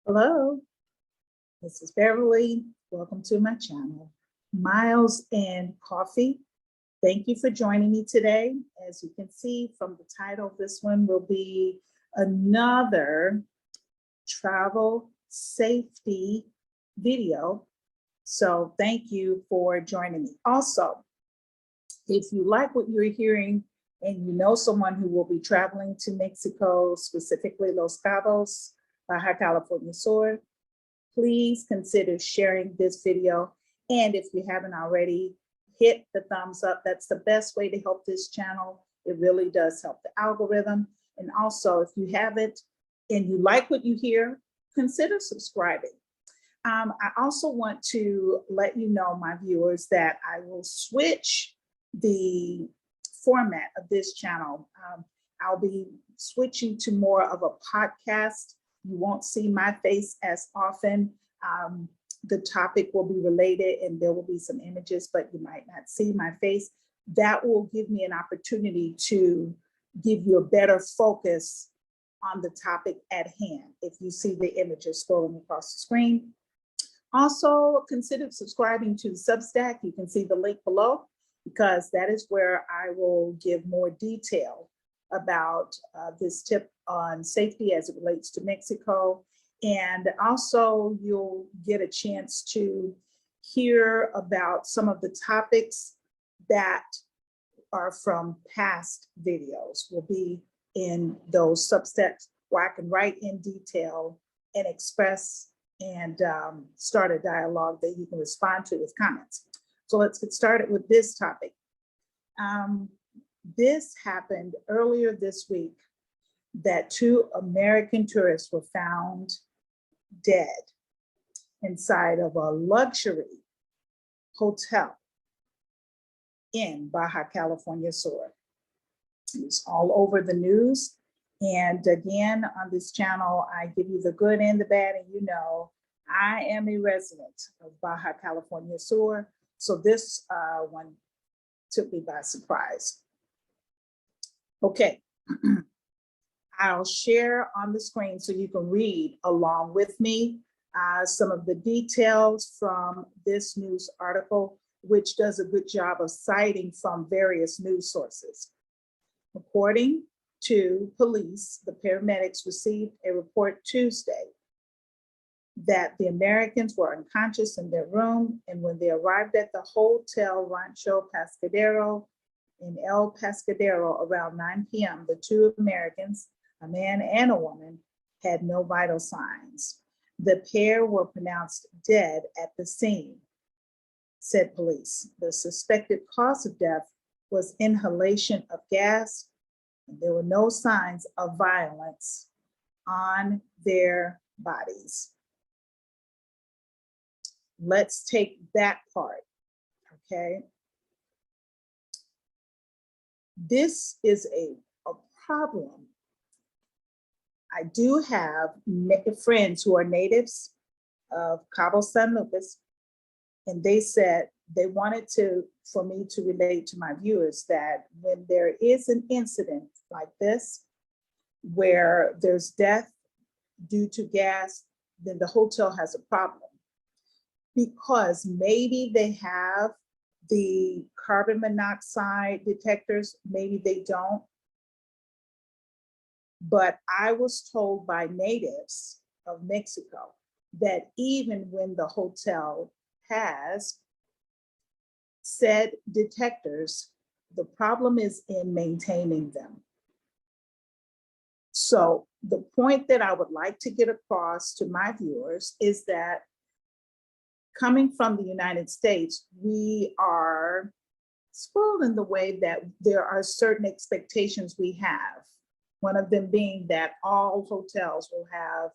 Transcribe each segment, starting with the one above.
Hello, this is Beverly. Welcome to my channel, Miles and Coffee. Thank you for joining me today. As you can see from the title, this one will be another travel safety video. So thank you for joining me. Also, if you like what you're hearing and you know someone who will be traveling to Mexico, specifically Los Cabos, Baja California Sur, please consider sharing this video. And if you haven't already, hit the thumbs up. That's the best way to help this channel. It really does help the algorithm. And also, if you haven't and you like what you hear, consider subscribing. I also want to let you know, my viewers, that I will switch the format of this channel. I'll be switching to more of a podcast. You won't see my face as often. The topic will be related and there will be some images, but you might not see my face. That will give me an opportunity to give you a better focus on the topic at hand if you see the images scrolling across the screen. Also, consider subscribing to the Substack. You can see the link below, because that is where I will give more detail about this tip on safety as it relates to Mexico. And also you'll get a chance to hear about some of the topics that are from past videos will be in those Substacks where I can write in detail and express and start a dialogue that you can respond to with comments. So let's get started with this topic. This happened earlier this week, that 2 American tourists were found dead inside of a luxury hotel in Baja California Sur. It's all over the news. And again, on this channel, I give you the good and the bad, and you know, I am a resident of Baja California Sur. So this one took me by surprise. Okay, I'll share on the screen so you can read along with me some of the details from this news article, which does a good job of citing from various news sources. According to police, the paramedics received a report Tuesday that the Americans were unconscious in their room, and when they arrived at the Hotel Rancho Pescadero in El Pescadero around 9 p.m., the 2 Americans, a man and a woman, had no vital signs. The pair were pronounced dead at the scene, said police. The suspected cause of death was inhalation of gas, and there were no signs of violence on their bodies. Let's take that part, okay? This is a problem. I do have friends who are natives of Cabo San Lucas, and they said they wanted for me to relate to my viewers that when there is an incident like this, where there's death due to gas, then the hotel has a problem. Because maybe they have the carbon monoxide detectors, maybe they don't. But I was told by natives of Mexico that even when the hotel has said detectors, the problem is in maintaining them. So the point that I would like to get across to my viewers is that coming from the United States, we are spoiled in the way that there are certain expectations we have. One of them being that all hotels will have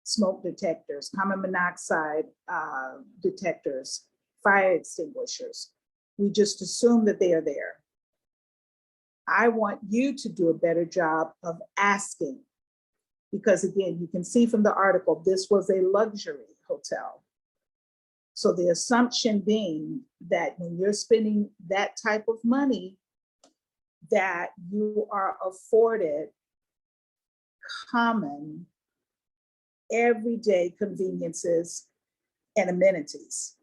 smoke detectors, carbon monoxide detectors, fire extinguishers. We just assume that they are there. I want you to do a better job of asking, because again, you can see from the article, this was a luxury hotel. So the assumption being that when you're spending that type of money, that you are afforded common everyday conveniences and amenities.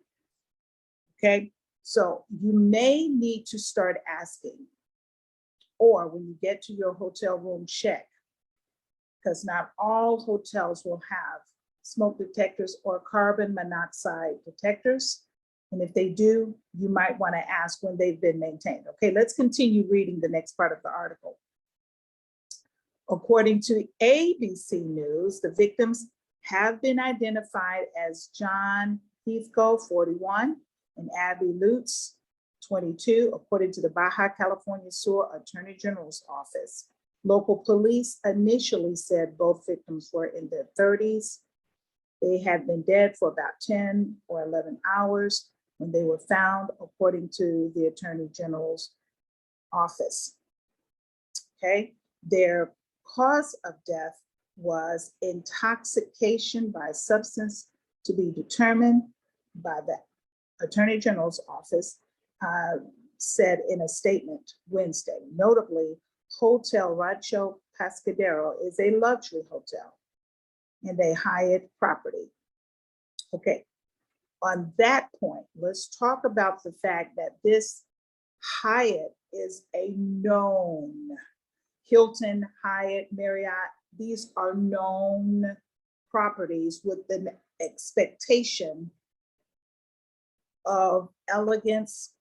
Okay, so you may need to start asking, or when you get to your hotel room, check, because not all hotels will have smoke detectors or carbon monoxide detectors. And if they do, you might want to ask when they've been maintained. Okay, let's continue reading the next part of the article. According to ABC News, the victims have been identified as John Heathcote, 41, and Abby Lutz, 22, according to the Baja California Sur Attorney General's office. Local police initially said both victims were in their 30s. They had been dead for about 10 or 11 hours when they were found, according to the Attorney General's office. Okay, their cause of death was intoxication by substance, to be determined by the Attorney General's office, said in a statement Wednesday. Notably, Hotel Rancho Pescadero is a luxury hotel and a Hyatt property. Okay, on that point, let's talk about the fact that this Hyatt is a known, Hilton, Hyatt, Marriott, these are known properties with an expectation of elegance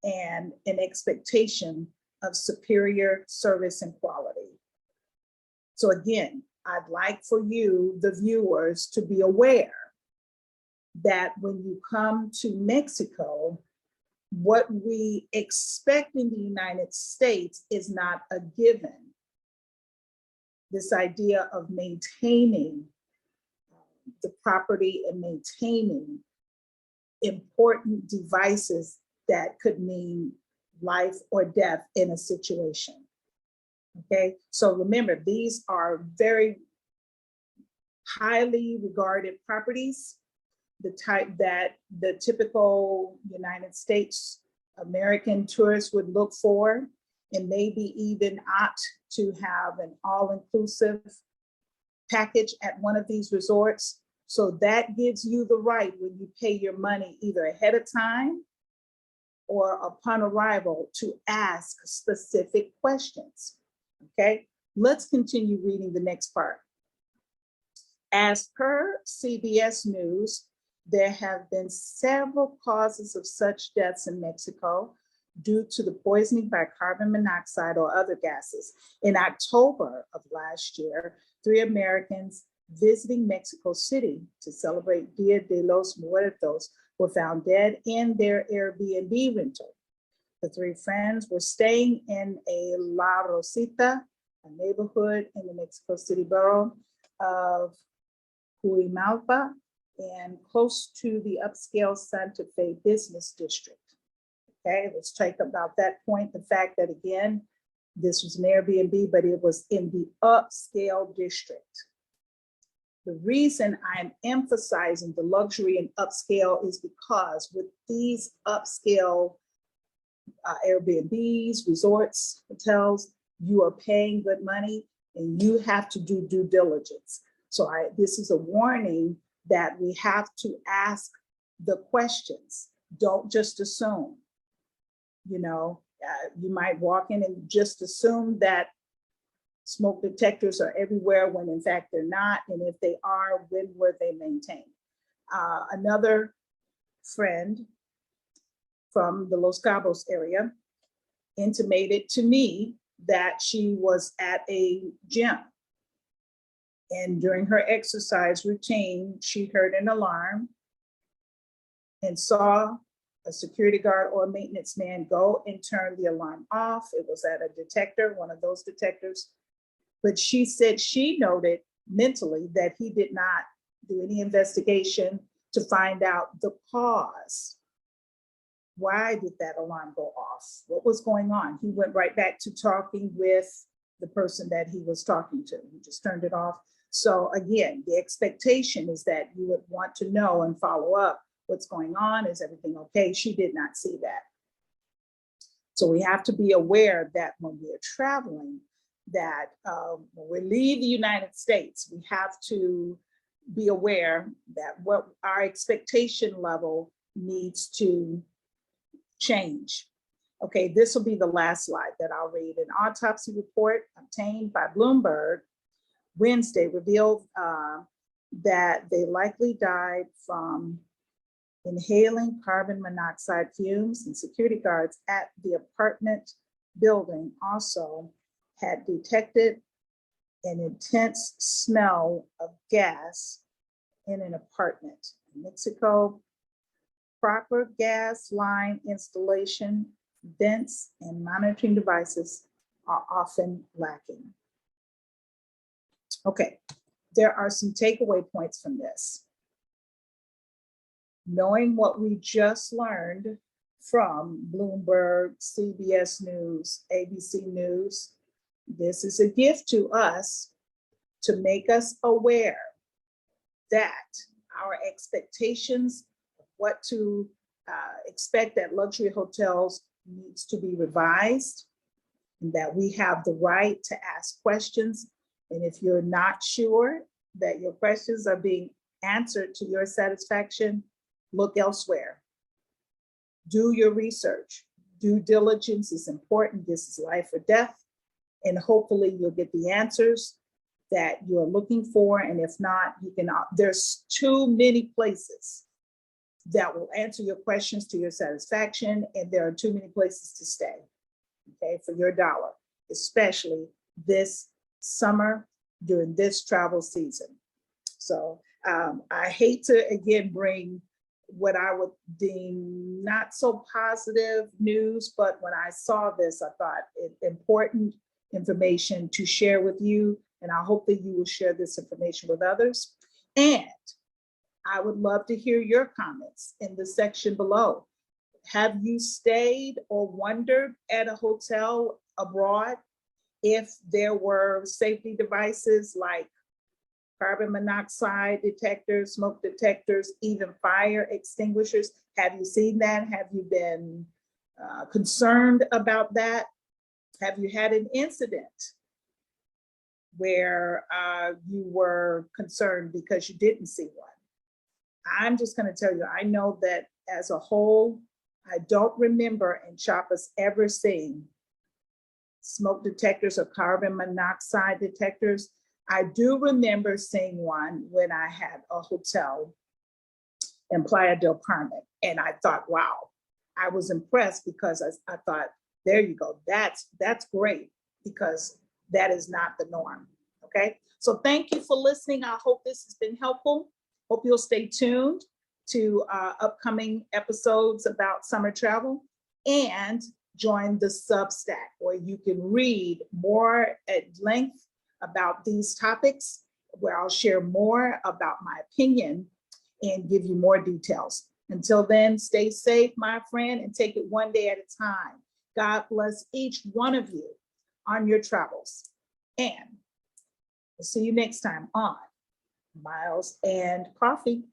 and an expectation of superior service and quality. So again, I'd like for you, the viewers, to be aware that when you come to Mexico, what we expect in the United States is not a given. This idea of maintaining the property and maintaining important devices that could mean life or death in a situation. Okay, so remember, these are very highly regarded properties, the type that the typical United States American tourist would look for, and maybe even opt to have an all-inclusive package at one of these resorts. So that gives you the right, when you pay your money either ahead of time or upon arrival, to ask specific questions. Okay, let's continue reading the next part. As per CBS News, there have been several causes of such deaths in Mexico due to the poisoning by carbon monoxide or other gases. In October of last year, 3 Americans visiting Mexico City to celebrate Dia de los Muertos were found dead in their Airbnb rental. The 3 friends were staying in a La Rosita, a neighborhood in the Mexico City borough of Huimalpa and close to the upscale Santa Fe business district. Okay, let's take about that point, the fact that, again, this was an Airbnb, but it was in the upscale district. The reason I'm emphasizing the luxury and upscale is because with these upscale Airbnbs, resorts, hotels, you are paying good money and you have to do due diligence. So this is a warning that we have to ask the questions. Don't just assume. You know, you might walk in and just assume that smoke detectors are everywhere when in fact they're not. And if they are, when were they maintained? Another friend from the Los Cabos area intimated to me that she was at a gym. And during her exercise routine, she heard an alarm and saw a security guard or a maintenance man go and turn the alarm off. It was at a detector, one of those detectors. But she said she noted mentally that he did not do any investigation to find out the cause. Why did that alarm go off? What was going on? He went right back to talking with the person that he was talking to. He just turned it off. So again, the expectation is that you would want to know and follow up what's going on. Is everything okay? She did not see that. So we have to be aware that when we're traveling, that when we leave the United States, we have to be aware that what our expectation level needs to change. Okay, this will be the last slide that I'll read. An autopsy report obtained by Bloomberg Wednesday revealed that they likely died from inhaling carbon monoxide fumes, and security guards at the apartment building also had detected an intense smell of gas in an apartment. In Mexico, proper gas line installation, vents, and monitoring devices are often lacking. Okay, there are some takeaway points from this. Knowing what we just learned from Bloomberg, CBS News, ABC News, this is a gift to us to make us aware that our expectations of what to expect at luxury hotels needs to be revised, and that we have the right to ask questions. And if you're not sure that your questions are being answered to your satisfaction, look elsewhere. Do your research. Due diligence is important. This is life or death. And hopefully you'll get the answers that you're looking for. And if not, you can, there's too many places that will answer your questions to your satisfaction. And there are too many places to stay, okay, for your dollar, especially this summer during this travel season. So I hate to, again, bring what I would deem not so positive news, but when I saw this, I thought it important information to share with you, and I hope that you will share this information with others. And I would love to hear your comments in the section below. Have you stayed or wondered at a hotel abroad if there were safety devices like carbon monoxide detectors, smoke detectors, even fire extinguishers? Have you seen that? Have you been concerned about that? Have you had an incident where you were concerned because you didn't see one? I'm just going to tell you, I know that as a whole, I don't remember in Chiapas ever seeing smoke detectors or carbon monoxide detectors. I do remember seeing one when I had a hotel in Playa del Carmen, and I thought, wow, I was impressed because I thought, there you go, that's great, because that is not the norm, okay? So thank you for listening. I hope this has been helpful. Hope you'll stay tuned to upcoming episodes about summer travel, and join the Substack where you can read more at length about these topics, where I'll share more about my opinion and give you more details. Until then, stay safe, my friend, and take it one day at a time. God bless each one of you on your travels. And we'll see you next time on Miles and Coffee.